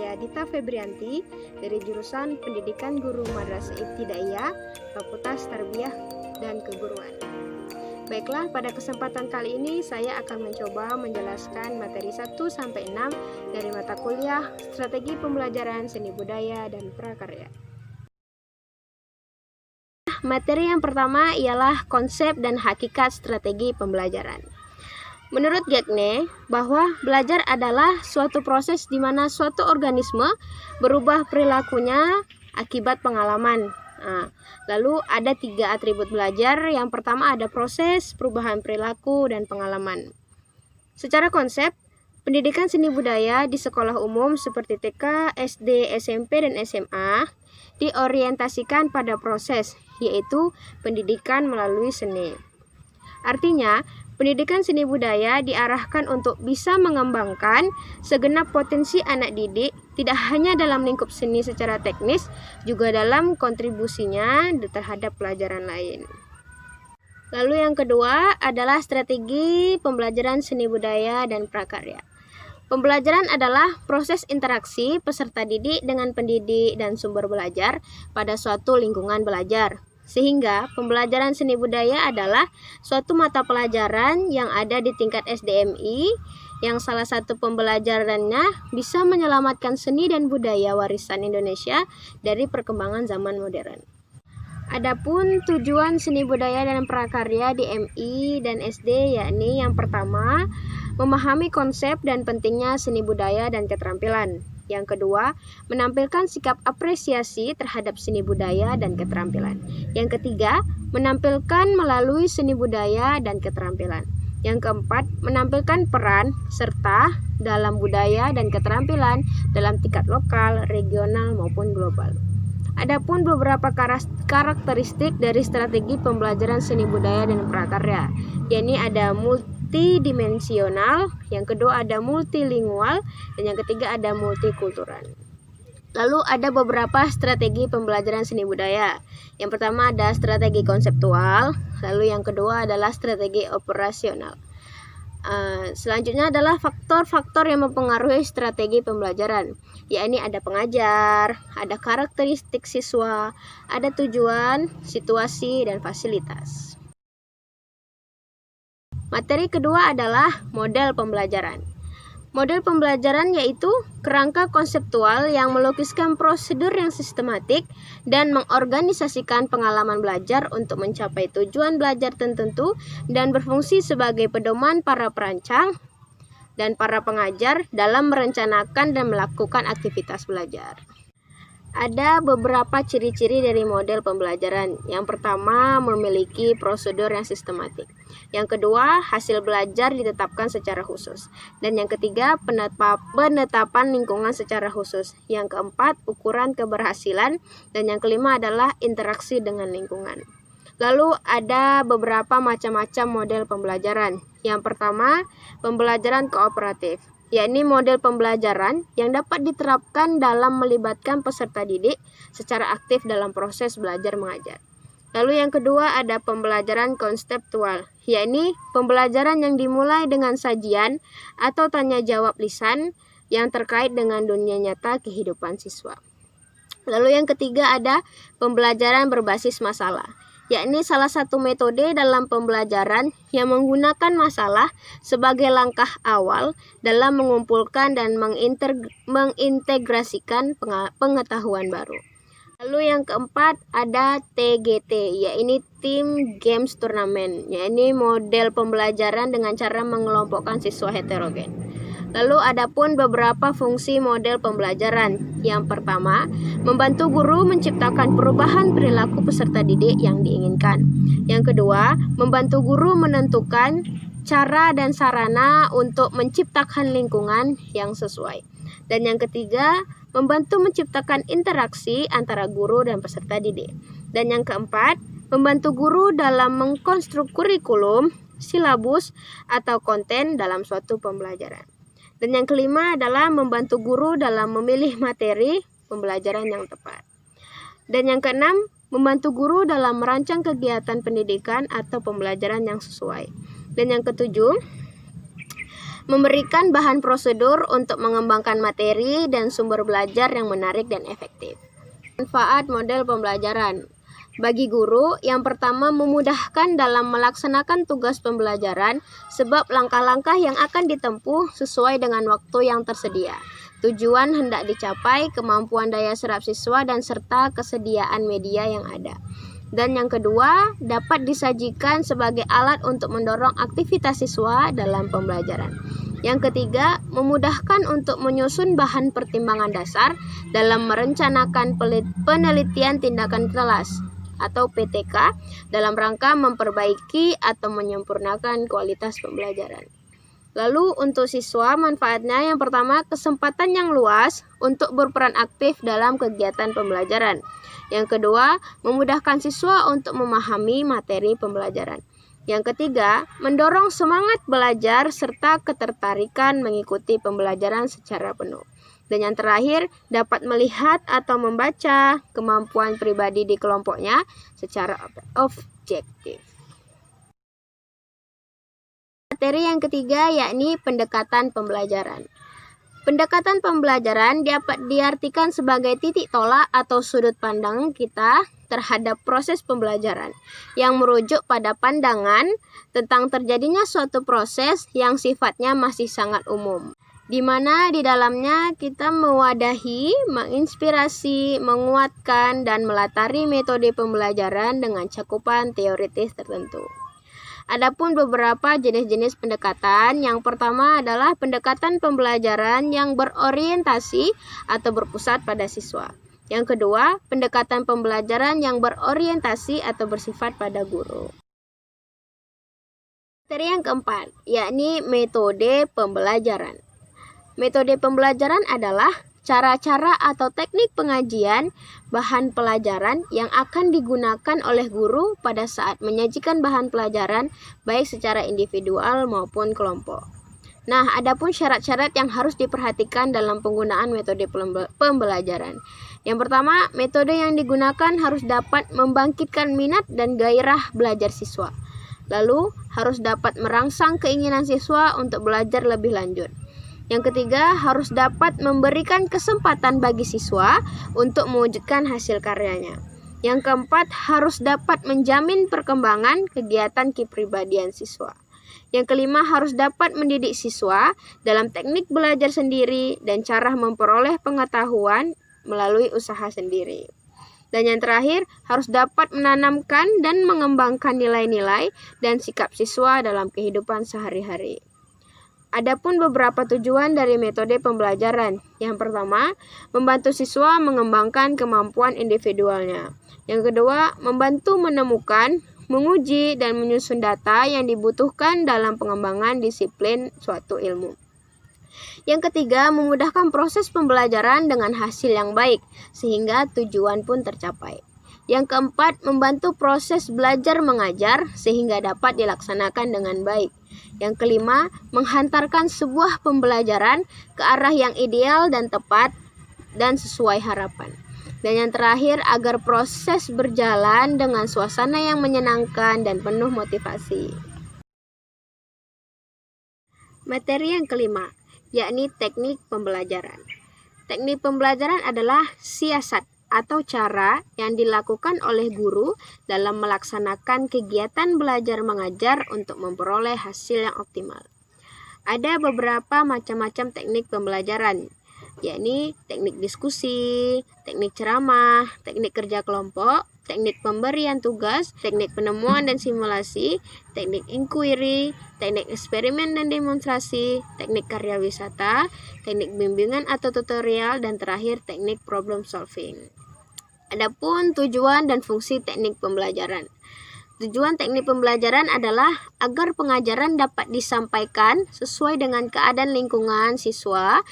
saya Dita Febrianti dari jurusan Pendidikan Guru Madrasah Ibtidaiyah, Fakultas Tarbiyah dan Keguruan. Baiklah, pada kesempatan kali ini saya akan mencoba menjelaskan materi 1-6 dari mata kuliah Strategi Pembelajaran Seni Budaya dan Prakarya. Materi yang pertama ialah konsep dan hakikat strategi pembelajaran. Menurut Gagne, bahwa belajar adalah suatu proses di mana suatu organisme berubah perilakunya akibat pengalaman. Lalu ada 3 atribut belajar. Yang pertama ada proses, perubahan perilaku, dan pengalaman. Secara konsep, pendidikan seni budaya di sekolah umum seperti TK, SD, SMP, dan SMA diorientasikan pada proses, yaitu pendidikan melalui seni. Artinya, pendidikan seni budaya diarahkan untuk bisa mengembangkan segenap potensi anak didik, tidak hanya dalam lingkup seni secara teknis, juga dalam kontribusinya terhadap pelajaran lain. Lalu yang kedua adalah strategi pembelajaran seni budaya dan prakarya. Pembelajaran adalah proses interaksi peserta didik dengan pendidik dan sumber belajar pada suatu lingkungan belajar. Sehingga pembelajaran seni budaya adalah suatu mata pelajaran yang ada di tingkat SDMI yang salah satu pembelajarannya bisa menyelamatkan seni dan budaya warisan Indonesia dari perkembangan zaman modern. Adapun tujuan seni budaya dan prakarya di MI dan SD yakni yang pertama, memahami konsep dan pentingnya seni budaya dan keterampilan. Yang kedua, menampilkan sikap apresiasi terhadap seni budaya dan keterampilan. Yang ketiga, menampilkan melalui seni budaya dan keterampilan. Yang keempat, menampilkan peran serta dalam budaya dan keterampilan dalam tingkat lokal, regional maupun global. Adapun beberapa karakteristik dari strategi pembelajaran seni budaya dan prakarya, yakni ada multidimensional, yang kedua ada multilingual, dan yang ketiga ada multikultural. Lalu ada beberapa strategi pembelajaran seni budaya. Yang pertama ada strategi konseptual, lalu yang kedua adalah strategi operasional. Selanjutnya adalah faktor-faktor yang mempengaruhi strategi pembelajaran, yakni ada pengajar, ada karakteristik siswa, ada tujuan, situasi, dan fasilitas. Materi kedua adalah model pembelajaran. Model pembelajaran yaitu kerangka konseptual yang melukiskan prosedur yang sistematik dan mengorganisasikan pengalaman belajar untuk mencapai tujuan belajar tertentu dan berfungsi sebagai pedoman para perancang dan para pengajar dalam merencanakan dan melakukan aktivitas belajar. Ada beberapa ciri-ciri dari model pembelajaran. Yang pertama, memiliki prosedur yang sistematik. Yang kedua, hasil belajar ditetapkan secara khusus. Dan yang ketiga, penetapan lingkungan secara khusus. Yang keempat, ukuran keberhasilan. Dan yang kelima adalah interaksi dengan lingkungan. Lalu ada beberapa macam-macam model pembelajaran. Yang pertama, pembelajaran kooperatif, yakni model pembelajaran yang dapat diterapkan dalam melibatkan peserta didik secara aktif dalam proses belajar mengajar. Lalu yang kedua ada pembelajaran konseptual, yakni pembelajaran yang dimulai dengan sajian atau tanya jawab lisan yang terkait dengan dunia nyata kehidupan siswa. Lalu yang ketiga ada pembelajaran berbasis masalah, yakni salah satu metode dalam pembelajaran yang menggunakan masalah sebagai langkah awal dalam mengumpulkan dan mengintegrasikan pengetahuan baru. Lalu yang keempat ada TGT, yaitu Team Games Tournament, yakni model pembelajaran dengan cara mengelompokkan siswa heterogen. Lalu adapun beberapa fungsi model pembelajaran. Yang pertama, membantu guru menciptakan perubahan perilaku peserta didik yang diinginkan. Yang kedua, membantu guru menentukan cara dan sarana untuk menciptakan lingkungan yang sesuai. Dan yang ketiga, membantu menciptakan interaksi antara guru dan peserta didik. Dan yang keempat, membantu guru dalam mengkonstruk kurikulum, silabus, atau konten dalam suatu pembelajaran. Dan yang kelima adalah membantu guru dalam memilih materi pembelajaran yang tepat. Dan yang keenam, membantu guru dalam merancang kegiatan pendidikan atau pembelajaran yang sesuai. Dan yang ketujuh, memberikan bahan prosedur untuk mengembangkan materi dan sumber belajar yang menarik dan efektif. Manfaat model pembelajaran. Bagi guru, yang pertama memudahkan dalam melaksanakan tugas pembelajaran sebab langkah-langkah yang akan ditempuh sesuai dengan waktu yang tersedia. Tujuan hendak dicapai kemampuan daya serap siswa dan serta kesediaan media yang ada. Dan yang kedua, dapat disajikan sebagai alat untuk mendorong aktivitas siswa dalam pembelajaran. Yang ketiga, memudahkan untuk menyusun bahan pertimbangan dasar dalam merencanakan penelitian tindakan kelas atau PTK dalam rangka memperbaiki atau menyempurnakan kualitas pembelajaran. Lalu untuk siswa, manfaatnya yang pertama, kesempatan yang luas untuk berperan aktif dalam kegiatan pembelajaran. Yang kedua, memudahkan siswa untuk memahami materi pembelajaran. Yang ketiga, mendorong semangat belajar serta ketertarikan mengikuti pembelajaran secara penuh. Dan yang terakhir, dapat melihat atau membaca kemampuan pribadi di kelompoknya secara objektif. Materi yang ketiga yakni pendekatan pembelajaran. Pendekatan pembelajaran dapat diartikan sebagai titik tolak atau sudut pandang kita terhadap proses pembelajaran yang merujuk pada pandangan tentang terjadinya suatu proses yang sifatnya masih sangat umum, di mana di dalamnya kita mewadahi, menginspirasi, menguatkan, dan melatari metode pembelajaran dengan cakupan teoritis tertentu. Adapun beberapa jenis-jenis pendekatan, yang pertama adalah pendekatan pembelajaran yang berorientasi atau berpusat pada siswa. Yang kedua, pendekatan pembelajaran yang berorientasi atau bersifat pada guru. Materi yang keempat, yakni metode pembelajaran. Metode pembelajaran adalah cara-cara atau teknik pengajian bahan pelajaran yang akan digunakan oleh guru pada saat menyajikan bahan pelajaran baik secara individual maupun kelompok. Nah, adapun syarat-syarat yang harus diperhatikan dalam penggunaan metode pembelajaran. Yang pertama, metode yang digunakan harus dapat membangkitkan minat dan gairah belajar siswa. Lalu, harus dapat merangsang keinginan siswa untuk belajar lebih lanjut. Yang ketiga, harus dapat memberikan kesempatan bagi siswa untuk mewujudkan hasil karyanya. Yang keempat, harus dapat menjamin perkembangan kegiatan kepribadian siswa. Yang kelima, harus dapat mendidik siswa dalam teknik belajar sendiri dan cara memperoleh pengetahuan melalui usaha sendiri. Dan yang terakhir, harus dapat menanamkan dan mengembangkan nilai-nilai dan sikap siswa dalam kehidupan sehari-hari. Adapun beberapa tujuan dari metode pembelajaran. Yang pertama, membantu siswa mengembangkan kemampuan individualnya. Yang kedua, membantu menemukan, menguji, dan menyusun data yang dibutuhkan dalam pengembangan disiplin suatu ilmu. Yang ketiga, memudahkan proses pembelajaran dengan hasil yang baik, sehingga tujuan pun tercapai. Yang keempat, membantu proses belajar mengajar sehingga dapat dilaksanakan dengan baik. Yang kelima, menghantarkan sebuah pembelajaran ke arah yang ideal dan tepat dan sesuai harapan. Dan yang terakhir, agar proses berjalan dengan suasana yang menyenangkan dan penuh motivasi. Materi yang kelima, yakni teknik pembelajaran. Teknik pembelajaran adalah siasat atau cara yang dilakukan oleh guru dalam melaksanakan kegiatan belajar mengajar untuk memperoleh hasil yang optimal. Ada beberapa macam-macam teknik pembelajaran, yakni teknik diskusi, teknik ceramah, teknik kerja kelompok, teknik pemberian tugas, teknik penemuan dan simulasi, teknik inquiry, teknik eksperimen dan demonstrasi, teknik karya wisata, teknik bimbingan atau tutorial, dan terakhir teknik problem solving. Adapun tujuan dan fungsi teknik pembelajaran. Tujuan teknik pembelajaran adalah agar pengajaran dapat disampaikan sesuai dengan keadaan lingkungan siswa,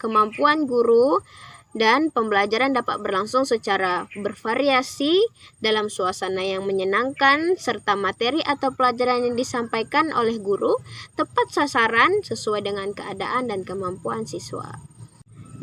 kemampuan guru, dan pembelajaran dapat berlangsung secara bervariasi dalam suasana yang menyenangkan, serta materi atau pelajaran yang disampaikan oleh guru tepat sasaran sesuai dengan keadaan dan kemampuan siswa.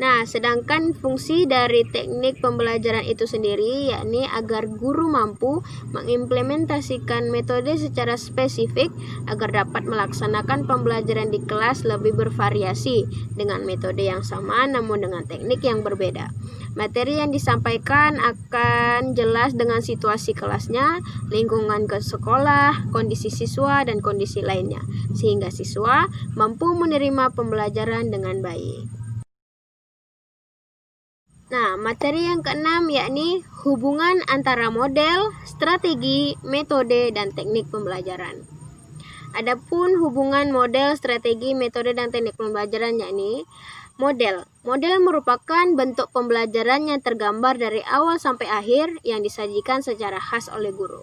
Nah, sedangkan fungsi dari teknik pembelajaran itu sendiri yakni agar guru mampu mengimplementasikan metode secara spesifik agar dapat melaksanakan pembelajaran di kelas lebih bervariasi dengan metode yang sama namun dengan teknik yang berbeda. Materi yang disampaikan akan jelas dengan situasi kelasnya, lingkungan ke sekolah, kondisi siswa, dan kondisi lainnya, sehingga siswa mampu menerima pembelajaran dengan baik. Nah, materi yang keenam yakni hubungan antara model, strategi, metode, dan teknik pembelajaran. Adapun hubungan model, strategi, metode, dan teknik pembelajaran yakni model. Model merupakan bentuk pembelajaran yang tergambar dari awal sampai akhir yang disajikan secara khas oleh guru.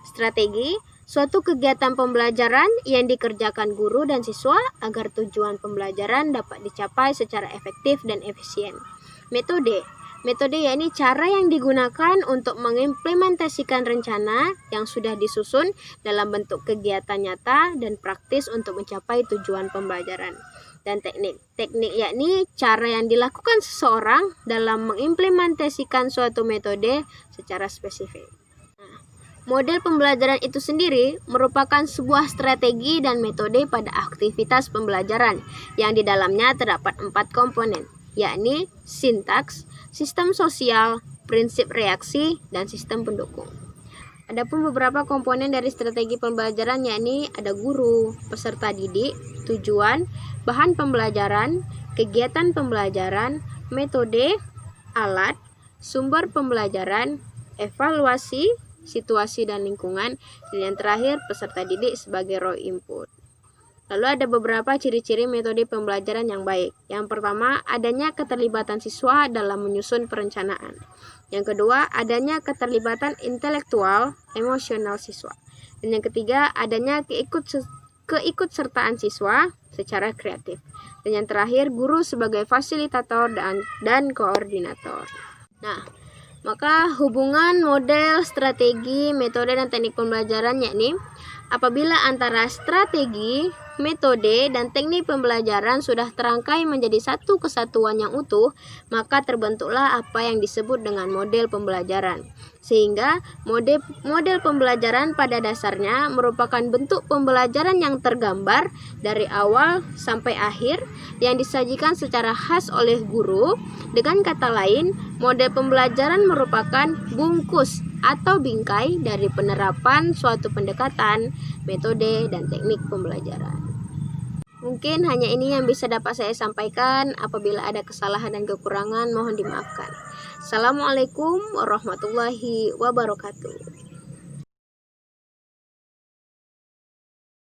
Strategi, suatu kegiatan pembelajaran yang dikerjakan guru dan siswa agar tujuan pembelajaran dapat dicapai secara efektif dan efisien. Metode yakni cara yang digunakan untuk mengimplementasikan rencana yang sudah disusun dalam bentuk kegiatan nyata dan praktis untuk mencapai tujuan pembelajaran. Dan teknik yakni cara yang dilakukan seseorang dalam mengimplementasikan suatu metode secara spesifik. Model pembelajaran itu sendiri merupakan sebuah strategi dan metode pada aktivitas pembelajaran yang di dalamnya terdapat 4 komponen, yakni sintaks, sistem sosial, prinsip reaksi, dan sistem pendukung. Adapun beberapa komponen dari strategi pembelajaran yakni ada guru, peserta didik, tujuan, bahan pembelajaran, kegiatan pembelajaran, metode, alat, sumber pembelajaran, evaluasi, situasi dan lingkungan, dan yang terakhir peserta didik sebagai raw input. Lalu ada beberapa ciri-ciri metode pembelajaran yang baik. Yang pertama, adanya keterlibatan siswa dalam menyusun perencanaan. Yang kedua, adanya keterlibatan intelektual, emosional siswa. Dan yang ketiga, adanya keikutsertaan siswa secara kreatif. Dan yang terakhir, guru sebagai fasilitator dan koordinator. Nah, maka hubungan model, strategi, metode, dan teknik pembelajaran yakni apabila antara strategi, metode, dan teknik pembelajaran sudah terangkai menjadi satu kesatuan yang utuh, maka terbentuklah apa yang disebut dengan model pembelajaran. Sehingga model pembelajaran pada dasarnya merupakan bentuk pembelajaran yang tergambar dari awal sampai akhir yang disajikan secara khas oleh guru. Dengan kata lain, model pembelajaran merupakan bungkus atau bingkai dari penerapan suatu pendekatan, metode, dan teknik pembelajaran. Mungkin hanya ini yang bisa dapat saya sampaikan. Apabila ada kesalahan dan kekurangan, mohon dimaafkan. Assalamualaikum warahmatullahi wabarakatuh.